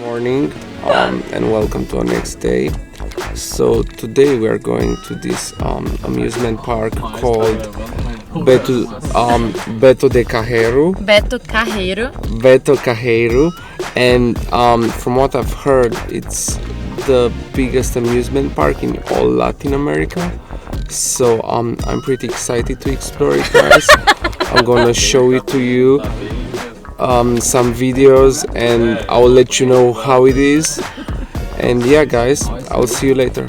morning, and welcome to our next day. So today we are going to this amusement park called Beto de Carrero. Beto Carrero. Beto Carrero, and from what I've heard, it's the biggest amusement park in all Latin America. So I'm pretty excited to explore it, guys. I'm gonna show it to you, some videos, and I'll let you know how it is. And yeah, guys, I'll see you later.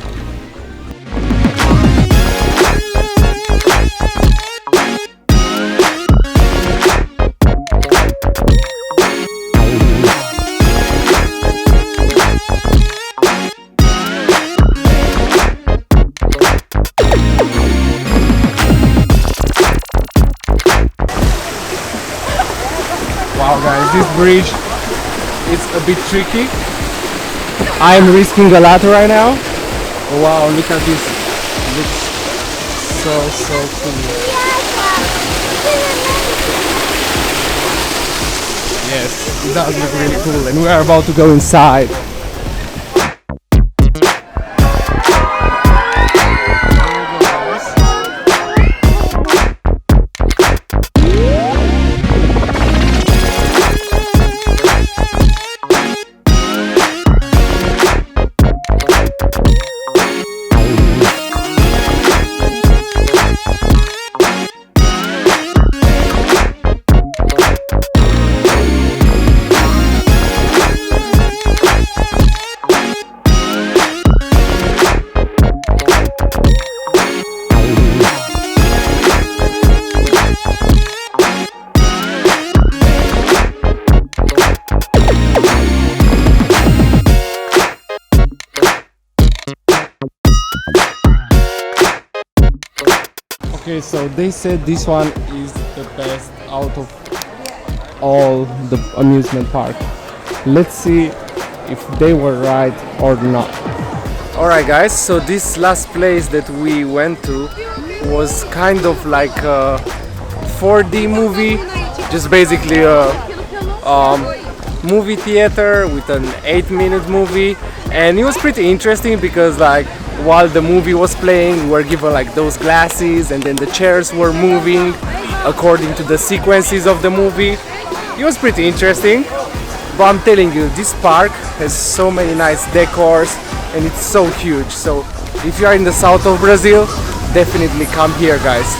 Wow, guys, this bridge is a bit tricky. I'm risking a lot right now. Wow, look at this. It looks so cool. Yes, it does look really cool, and we are about to go inside. Okay, so they said this one is the best out of all the amusement park. Let's see if they were right or not. Alright, guys, so this last place that we went to was kind of like a 4D movie, just basically a movie theater with an 8-minute movie, and it was pretty interesting because like while the movie was playing we were given like those glasses, and then the chairs were moving according to the sequences of the movie. It was pretty interesting, but I'm telling you, this park has so many nice decors and it's so huge. So if you are in the south of Brazil, definitely come here, guys.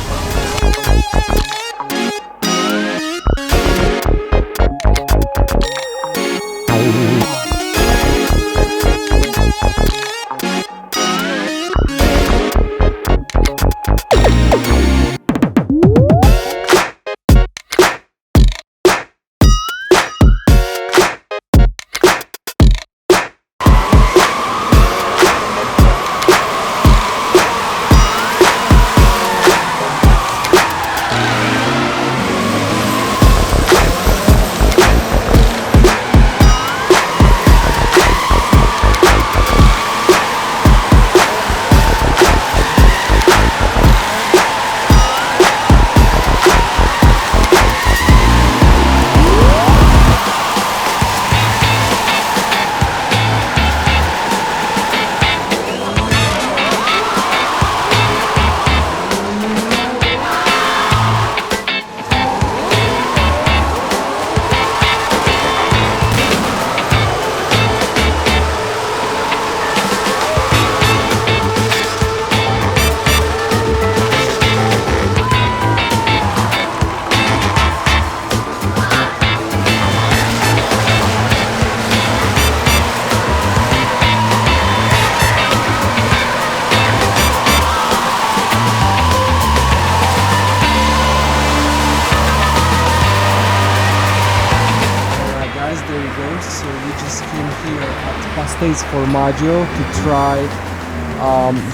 So we just came here at Pastéis Formaggio to try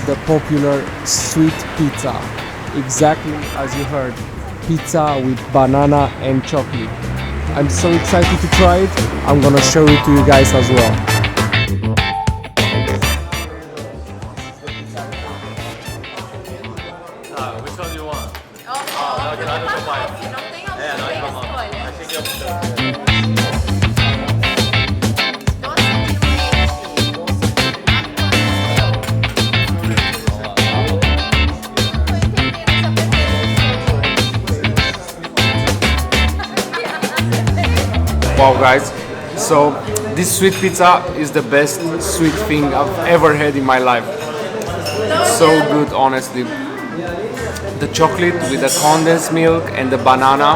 the popular sweet pizza. Exactly as you heard, pizza with banana and chocolate. I'm so excited to try it. I'm gonna show it to you guys as well. Which one do you want? Oh, no, I don't buy it. Yeah, no, come on. I think you have to. Wow, guys. So this sweet pizza is the best sweet thing I've ever had in my life. It's so good, honestly. The chocolate with the condensed milk and the banana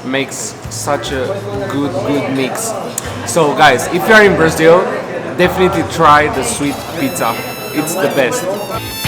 makes such a good mix. So guys, if you are in Brazil, definitely try the sweet pizza. It's the best.